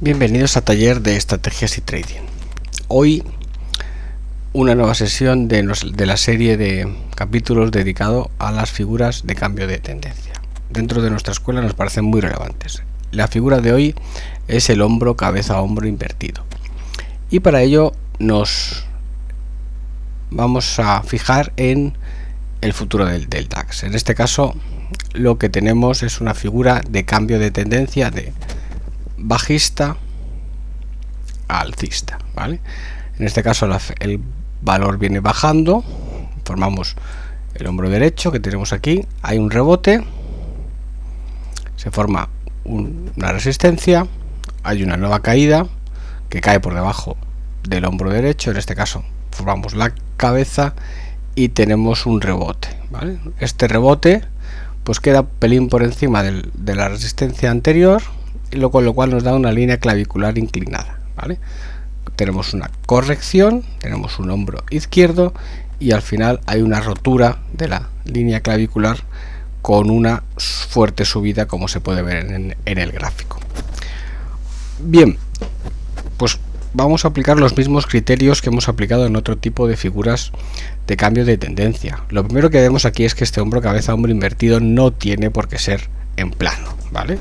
Bienvenidos a Taller de Estrategias y Trading. Hoy una nueva sesión de la serie de capítulos dedicado a las figuras de cambio de tendencia. Dentro de nuestra escuela nos parecen muy relevantes. La figura de hoy es el hombro, cabeza, hombro invertido. Y para ello nos vamos a fijar en el futuro del DAX. En este caso lo que tenemos es una figura de cambio de tendencia de bajista a alcista, ¿vale? En este caso el valor viene bajando, formamos el hombro derecho que tenemos aquí, hay un rebote, se forma una resistencia, hay una nueva caída que cae por debajo del hombro derecho, en este caso formamos la cabeza y tenemos un rebote, ¿vale? Este rebote pues queda pelín por encima de la resistencia anterior, con lo cual nos da una línea clavicular inclinada, ¿vale? Tenemos una corrección, tenemos un hombro izquierdo y al final hay una rotura de la línea clavicular con una fuerte subida, como se puede ver en el gráfico. Bien, pues vamos a aplicar los mismos criterios que hemos aplicado en otro tipo de figuras de cambio de tendencia. Lo primero que vemos aquí es que este hombro, cabeza, hombro invertido no tiene por qué ser en plano, ¿vale?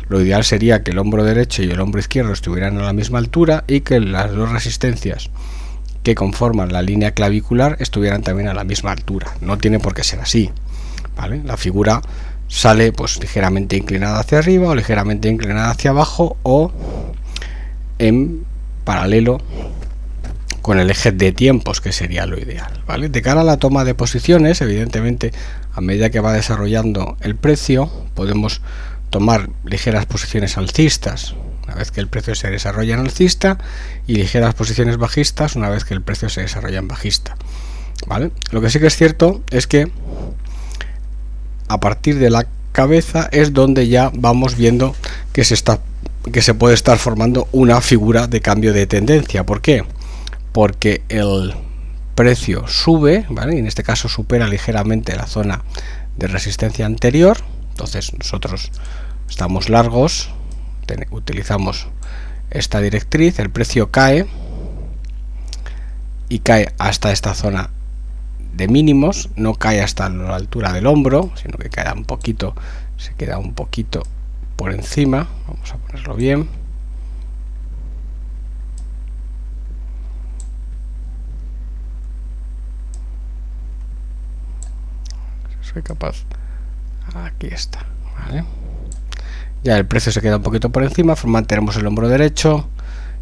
Lo ideal sería que el hombro derecho y el hombro izquierdo estuvieran a la misma altura y que las dos resistencias que conforman la línea clavicular estuvieran también a la misma altura. No tiene por qué ser así, ¿vale? La figura sale pues ligeramente inclinada hacia arriba o ligeramente inclinada hacia abajo o en paralelo con el eje de tiempos, que sería lo ideal, ¿vale? De cara a la toma de posiciones, evidentemente, a medida que va desarrollando el precio, podemos tomar ligeras posiciones alcistas una vez que el precio se desarrolla en alcista y ligeras posiciones bajistas una vez que el precio se desarrolla en bajista, ¿vale? Lo que sí que es cierto es que a partir de la cabeza es donde ya vamos viendo que se puede estar formando una figura de cambio de tendencia. ¿Por qué? Porque el precio sube, ¿vale? Y en este caso supera ligeramente la zona de resistencia anterior. Entonces nosotros estamos largos, utilizamos esta directriz, el precio cae y cae hasta esta zona de mínimos, no cae hasta la altura del hombro, sino que queda un poquito, se queda un poquito por encima. Vamos a ponerlo bien. Soy capaz. Aquí está, ¿vale? Ya el precio se queda un poquito por encima, tenemos el hombro derecho,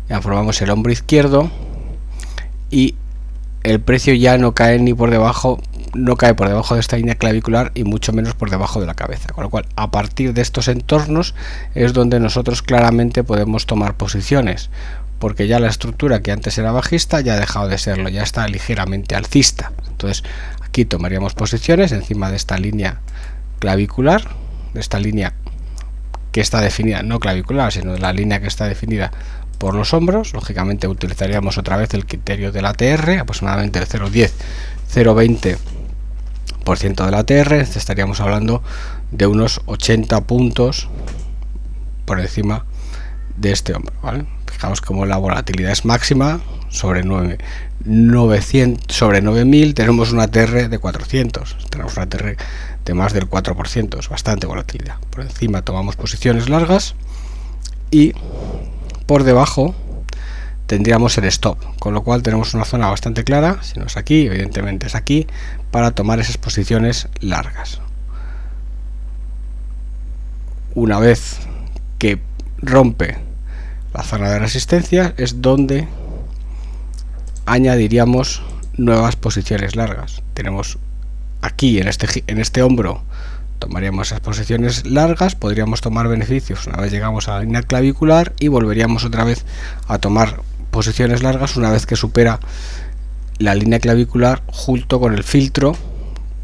ya formamos el hombro izquierdo y el precio ya no cae ni por debajo, no cae por debajo de esta línea clavicular y mucho menos por debajo de la cabeza, con lo cual a partir de estos entornos es donde nosotros claramente podemos tomar posiciones, porque ya la estructura que antes era bajista ya ha dejado de serlo, ya está ligeramente alcista. Entonces aquí tomaríamos posiciones encima de esta línea clavicular, de esta línea que está definida, no clavicular, sino de la línea que está definida por los hombros. Lógicamente utilizaríamos otra vez el criterio del ATR, aproximadamente el 0,10-0,20% del ATR. Estaríamos hablando de unos 80 puntos por encima de este hombro, ¿vale? Fijaos como la volatilidad es máxima sobre 9000, tenemos un ATR de 400, tenemos un ATR de más del 4%, es bastante volatilidad. Por encima tomamos posiciones largas y por debajo tendríamos el stop, con lo cual tenemos una zona bastante clara, si no es aquí, evidentemente es aquí, para tomar esas posiciones largas. Una vez que rompe la zona de resistencia es donde añadiríamos nuevas posiciones largas. Tenemos aquí en este hombro, tomaríamos esas posiciones largas, podríamos tomar beneficios una vez llegamos a la línea clavicular y volveríamos otra vez a tomar posiciones largas una vez que supera la línea clavicular junto con el filtro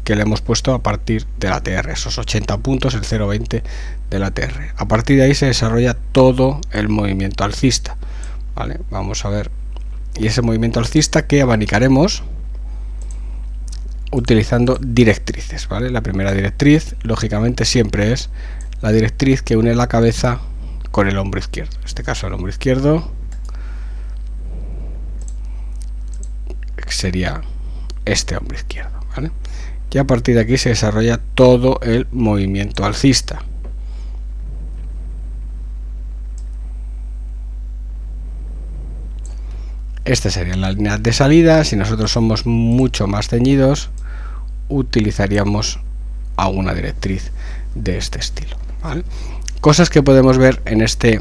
que le hemos puesto a partir del ATR, esos 80 puntos, el 0,20 del ATR. A partir de ahí se desarrolla todo el movimiento alcista, ¿vale? Vamos a ver, y ese movimiento alcista que abanicaremos utilizando directrices, ¿vale? La primera directriz, lógicamente, siempre es la directriz que une la cabeza con el hombro izquierdo. En este caso el hombro izquierdo sería este hombro izquierdo, ¿vale? Y a partir de aquí se desarrolla todo el movimiento alcista. Esta sería la línea de salida. Si nosotros somos mucho más ceñidos, utilizaríamos alguna directriz de este estilo, ¿vale? Cosas que podemos ver en este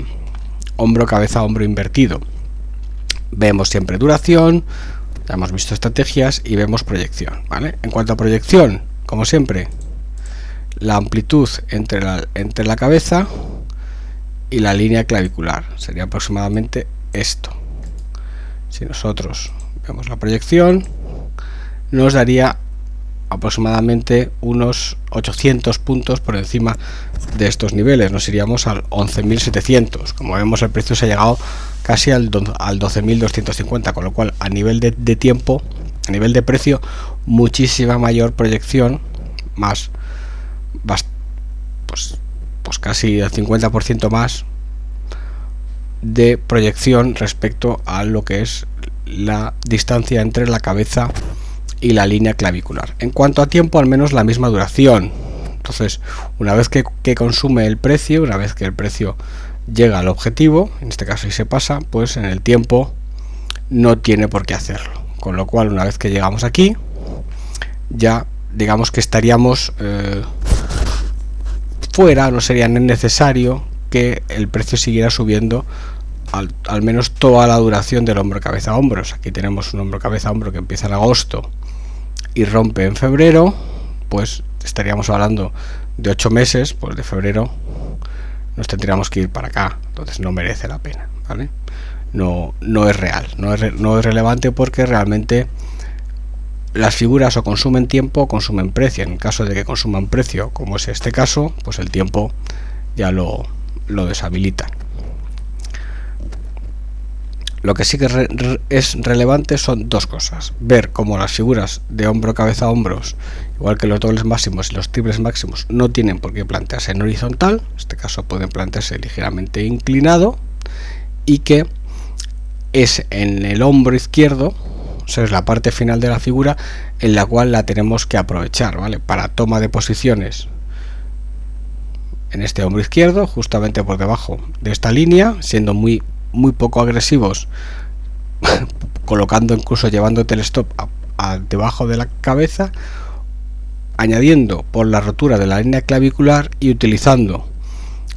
hombro, cabeza, hombro invertido. Vemos siempre duración, ya hemos visto estrategias y vemos proyección, ¿vale? En cuanto a proyección, como siempre, la amplitud entre la cabeza y la línea clavicular sería aproximadamente esto. Si nosotros vemos la proyección, nos daría aproximadamente unos 800 puntos por encima de estos niveles. Nos iríamos al 11.700. Como vemos, el precio se ha llegado casi al 12.250, con lo cual a nivel de tiempo, a nivel de precio, muchísima mayor proyección, pues casi el 50% más de proyección respecto a lo que es la distancia entre la cabeza y la línea clavicular. En cuanto a tiempo, al menos la misma duración. Entonces, una vez que consume el precio, una vez que el precio llega al objetivo, en este caso si se pasa, pues en el tiempo no tiene por qué hacerlo. Con lo cual, una vez que llegamos aquí, ya digamos que estaríamos fuera, no sería necesario que el precio siguiera subiendo al menos toda la duración del hombro, cabeza, hombros. Aquí tenemos un hombro, cabeza, hombro que empieza en agosto y rompe en febrero, pues estaríamos hablando de 8 meses, pues de febrero nos tendríamos que ir para acá. Entonces no merece la pena, ¿vale? No es real, no es relevante, porque realmente las figuras o consumen tiempo o consumen precio. En el caso de que consuman precio, como es este caso, pues el tiempo ya lo deshabilita. Lo que sí que es relevante son dos cosas: ver cómo las figuras de hombro, cabeza, hombros, igual que los dobles máximos y los triples máximos, no tienen por qué plantearse en horizontal. En este caso pueden plantearse ligeramente inclinado, y que es en el hombro izquierdo, o sea, es la parte final de la figura en la cual la tenemos que aprovechar, ¿vale? Para toma de posiciones en este hombro izquierdo, justamente por debajo de esta línea, siendo muy poco agresivos, colocando, incluso llevándote el stop debajo de la cabeza, añadiendo por la rotura de la línea clavicular y utilizando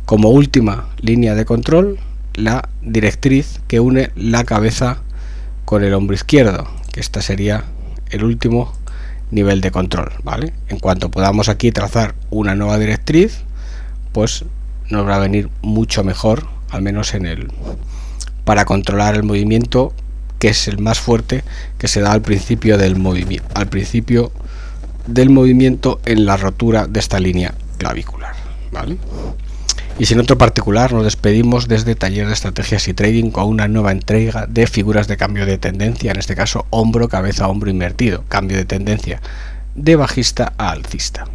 como última línea de control la directriz que une la cabeza con el hombro izquierdo, que esta sería el último nivel de control, ¿vale? En cuanto podamos aquí trazar una nueva directriz, pues nos va a venir mucho mejor, al menos para controlar el movimiento, que es el más fuerte, que se da al principio del movimiento, en la rotura de esta línea clavicular, ¿vale? Y sin otro particular, nos despedimos desde Taller de Estrategias y Trading con una nueva entrega de figuras de cambio de tendencia, en este caso hombro, cabeza, hombro invertido, cambio de tendencia de bajista a alcista.